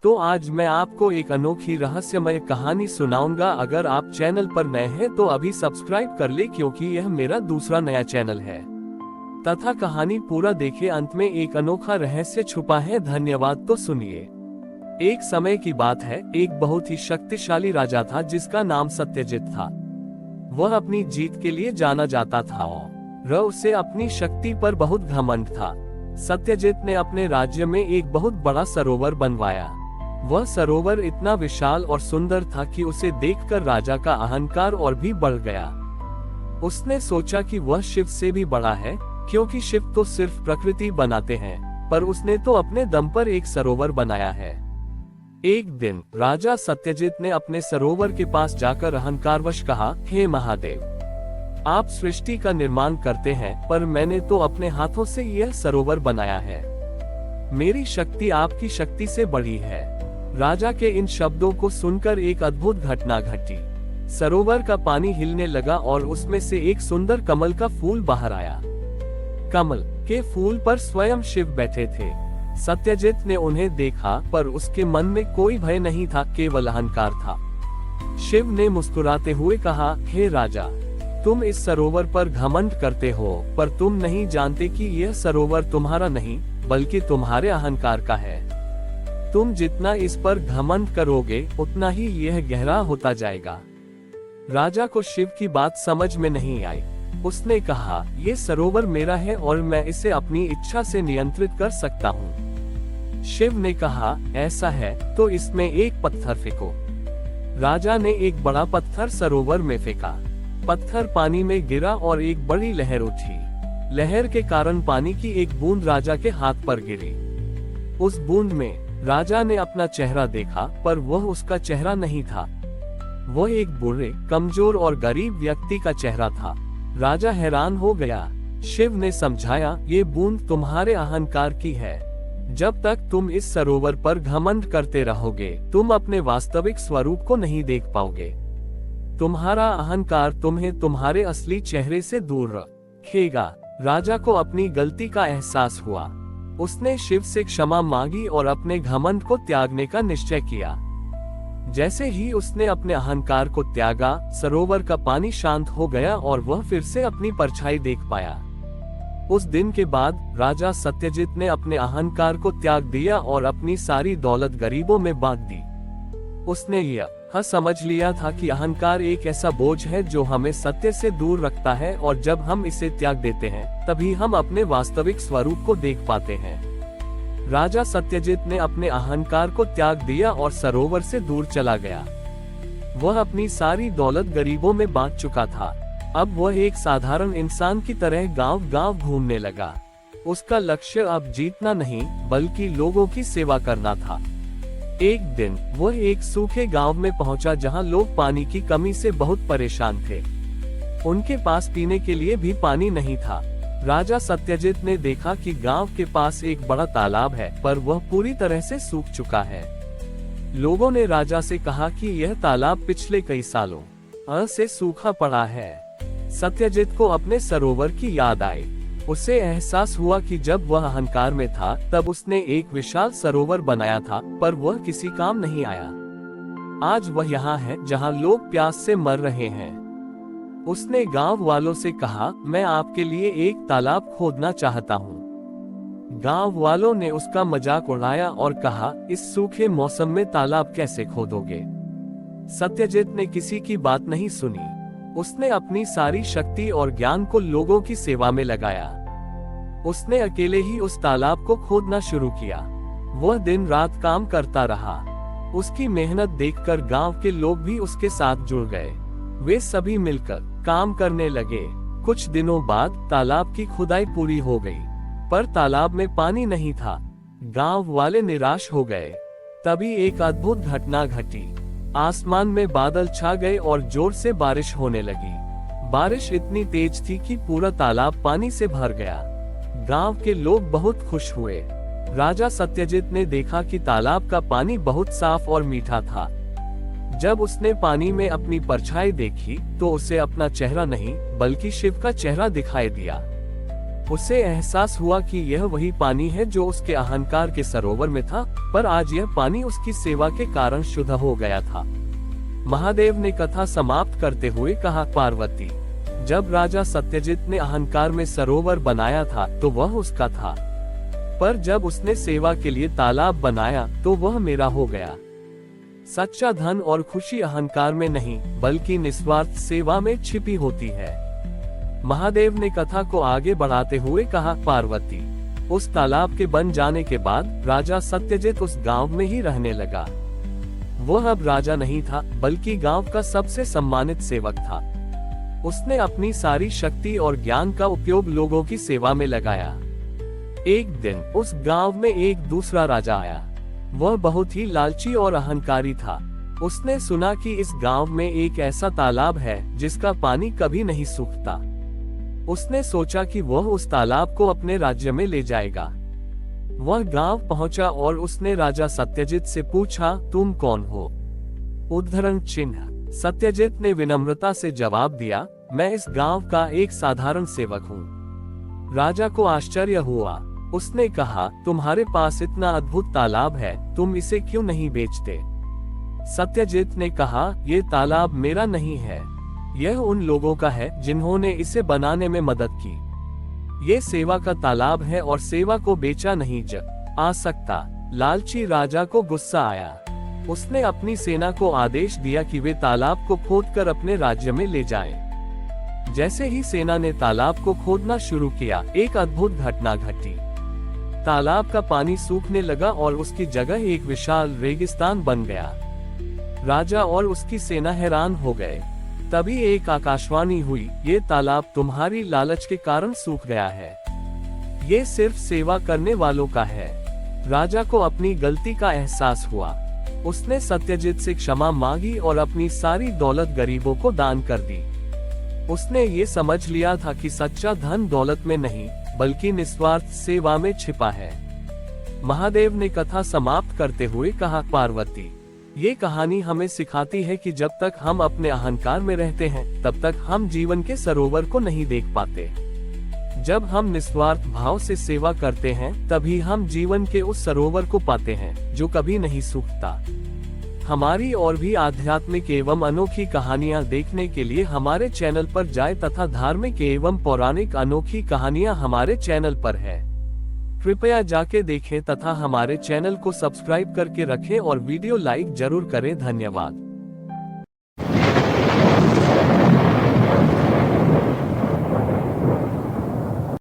तो आज मैं आपको एक अनोखी रहस्यमय कहानी सुनाऊंगा। अगर आप चैनल पर नए हैं तो अभी सब्सक्राइब कर ले, क्योंकि यह मेरा दूसरा नया चैनल है। तथा कहानी पूरा देखे, अंत में एक अनोखा रहस्य छुपा है। धन्यवाद। तो सुनिए। एक समय की बात है, एक बहुत ही शक्तिशाली राजा था जिसका नाम सत्यजित था। वह अपनी जीत के लिए जाना जाता था और उसे अपनी शक्ति पर बहुत घमंड था। सत्यजित ने अपने राज्य में एक बहुत बड़ा सरोवर बनवाया। वह सरोवर इतना विशाल और सुंदर था कि उसे देखकर राजा का अहंकार और भी बढ़ गया। उसने सोचा कि वह शिव से भी बड़ा है, क्योंकि शिव तो सिर्फ प्रकृति बनाते हैं, पर उसने तो अपने दम पर एक सरोवर बनाया है। एक दिन राजा सत्यजित ने अपने सरोवर के पास जाकर अहंकारवश कहा, हे महादेव, आप सृष्टि का निर्माण करते हैं, पर मैंने तो अपने हाथों से यह सरोवर बनाया है। मेरी शक्ति आपकी शक्ति से बड़ी है। राजा के इन शब्दों को सुनकर एक अद्भुत घटना घटी। सरोवर का पानी हिलने लगा और उसमें से एक सुंदर कमल का फूल बाहर आया। कमल के फूल पर स्वयं शिव बैठे थे। सत्यजित ने उन्हें देखा, पर उसके मन में कोई भय नहीं था, केवल अहंकार था। शिव ने मुस्कुराते हुए कहा, हे राजा, तुम इस सरोवर पर घमंड करते हो, पर तुम नहीं जानते कि यह सरोवर तुम्हारा नहीं, बल्कि तुम्हारे अहंकार का है। तुम जितना इस पर घमंड करोगे, उतना ही यह गहरा होता जाएगा। राजा को शिव की बात समझ में नहीं आई। उसने कहा, ये सरोवर मेरा है और मैं इसे अपनी इच्छा से नियंत्रित कर सकता हूँ। शिव ने कहा, ऐसा है तो इसमें एक पत्थर फेंको। राजा ने एक बड़ा पत्थर सरोवर में फेंका। पत्थर पानी में गिरा और एक बड़ी लहर उठी। लहर के कारण पानी की एक बूंद राजा के हाथ पर गिरी। उस बूंद में राजा ने अपना चेहरा देखा, पर वह उसका चेहरा नहीं था। वह एक बूढ़े, कमजोर और गरीब व्यक्ति का चेहरा था। राजा हैरान हो गया। शिव ने समझाया, ये बूंद तुम्हारे अहंकार की है। जब तक तुम इस सरोवर पर घमंड करते रहोगे, तुम अपने वास्तविक स्वरूप को नहीं देख पाओगे। तुम्हारा अहंकार तुम्हें तुम्हारे असली चेहरे से दूर रखेगा। राजा को अपनी गलती का एहसास हुआ। उसने शिव से क्षमा मांगी और अपने घमंड को त्यागने का निश्चय किया। जैसे ही उसने अपने अहंकार को त्यागा, सरोवर का पानी शांत हो गया और वह फिर से अपनी परछाई देख पाया। उस दिन के बाद राजा सत्यजित ने अपने अहंकार को त्याग दिया और अपनी सारी दौलत गरीबों में बांट दी। उसने यह समझ लिया था कि अहंकार एक ऐसा बोझ है जो हमें सत्य से दूर रखता है, और जब हम इसे त्याग देते हैं, तभी हम अपने वास्तविक स्वरूप को देख पाते हैं। राजा सत्यजित ने अपने अहंकार को त्याग दिया और सरोवर से दूर चला गया। वह अपनी सारी दौलत गरीबों में बांट चुका था। अब वह एक साधारण इंसान की तरह गांव-गांव घूमने लगा। उसका लक्ष्य अब जीतना नहीं, बल्कि लोगों की सेवा करना था। एक दिन वह एक सूखे गांव में पहुंचा, जहां लोग पानी की कमी से बहुत परेशान थे। उनके पास पीने के लिए भी पानी नहीं था। राजा सत्यजित ने देखा कि गांव के पास एक बड़ा तालाब है, पर वह पूरी तरह से सूख चुका है। लोगों ने राजा से कहा कि यह तालाब पिछले कई सालों से सूखा पड़ा है। सत्यजित को अपने सरोवर की याद आई। उसे एहसास हुआ कि जब वह अहंकार में था, तब उसने एक विशाल सरोवर बनाया था, पर वह किसी काम नहीं आया। आज वह यहाँ है जहाँ लोग प्यास से मर रहे हैं। उसने गांव वालों से कहा, मैं आपके लिए एक तालाब खोदना चाहता हूँ। गांव वालों ने उसका मजाक उड़ाया और कहा, इस सूखे मौसम में तालाब कैसे खोदोगे? सत्यजित ने किसी की बात नहीं सुनी। उसने अपनी सारी शक्ति और ज्ञान को लोगों की सेवा में लगाया। उसने अकेले ही उस तालाब को खोदना शुरू किया। वह दिन रात काम करता रहा। उसकी मेहनत देखकर गांव के लोग भी उसके साथ जुड़ गए। वे सभी मिलकर काम करने लगे। कुछ दिनों बाद तालाब की खुदाई पूरी हो गई, पर तालाब में पानी नहीं था। गांव वाले निराश हो गए। तभी एक अद्भुत घटना घटी। आसमान में बादल छा गए और जोर से बारिश होने लगी। बारिश इतनी तेज थी कि पूरा तालाब पानी से भर गया। गांव के लोग बहुत खुश हुए। राजा सत्यजित ने देखा कि तालाब का पानी बहुत साफ और मीठा था। जब उसने पानी में अपनी परछाई देखी, तो उसे अपना चेहरा नहीं, बल्कि शिव का चेहरा दिखाई दिया। उसे एहसास हुआ कि यह वही पानी है जो उसके अहंकार के सरोवर में था, पर आज यह पानी उसकी सेवा के कारण शुद्ध हो गया था। महादेव ने कथा समाप्त करते हुए कहा, पार्वती, जब राजा सत्यजित ने अहंकार में सरोवर बनाया था तो वह उसका था, पर जब उसने सेवा के लिए तालाब बनाया तो वह मेरा हो गया। सच्चा धन और खुशी अहंकार में नहीं बल्कि निस्वार्थ सेवा में छिपी होती है। महादेव ने कथा को आगे बढ़ाते हुए कहा, पार्वती, उस तालाब के बन जाने के बाद राजा सत्यजित उस गांव में ही रहने लगा। वह अब राजा नहीं था बल्कि गांव का सबसे सम्मानित सेवक था। उसने अपनी सारी शक्ति और ज्ञान का उपयोग लोगों की सेवा में लगाया। एक दिन उस गांव में एक दूसरा राजा आया। वह बहुत ही लालची और अहंकारी था। उसने सुना कि इस गांव में एक ऐसा तालाब है जिसका पानी कभी नहीं सूखता। उसने सोचा कि वह उस तालाब को अपने राज्य में ले जाएगा। वह गांव पहुंचा और उसने राजा सत्यजित से पूछा, तुम कौन हो? उद्धरण चिन्ह। सत्यजित ने विनम्रता से जवाब दिया, मैं इस गांव का एक साधारण सेवक हूँ। राजा को आश्चर्य हुआ। उसने कहा, तुम्हारे पास इतना अद्भुत तालाब है, तुम इसे क्यों नहीं बेचते? सत्यजित ने कहा, ये तालाब मेरा नहीं है, यह उन लोगों का है जिन्होंने इसे बनाने में मदद की। ये सेवा का तालाब है और सेवा को बेचा नहीं जा सकता। लालची राजा को गुस्सा आया। उसने अपनी सेना को आदेश दिया कि वे तालाब को खोदकर अपने राज्य में ले जाएं। जैसे ही सेना ने तालाब को खोदना शुरू किया, एक अद्भुत घटना घटी। तालाब का पानी सूखने लगा और उसकी जगह एक विशाल रेगिस्तान बन गया। राजा और उसकी सेना हैरान हो गए। तभी एक आकाशवाणी हुई, ये तालाब तुम्हारी लालच के कारण सूख गया है, ये सिर्फ सेवा करने वालों का है। राजा को अपनी गलती का एहसास हुआ। उसने सत्यजित से क्षमा मांगी और अपनी सारी दौलत गरीबों को दान कर दी। उसने ये समझ लिया था कि सच्चा धन दौलत में नहीं बल्कि निस्वार्थ सेवा में छिपा है। महादेव ने कथा समाप्त करते हुए कहा, पार्वती, ये कहानी हमें सिखाती है कि जब तक हम अपने अहंकार में रहते हैं तब तक हम जीवन के सरोवर को नहीं देख पाते। जब हम निस्वार्थ भाव से सेवा करते हैं तभी हम जीवन के उस सरोवर को पाते हैं जो कभी नहीं सूखता। हमारी और भी आध्यात्मिक एवं अनोखी कहानियाँ देखने के लिए हमारे चैनल पर जाएं तथा धार्मिक एवं पौराणिक अनोखी कहानियाँ हमारे चैनल पर है। कृपया जाके देखें तथा हमारे चैनल को सब्सक्राइब करके रखें और वीडियो लाइक जरूर करें। धन्यवाद।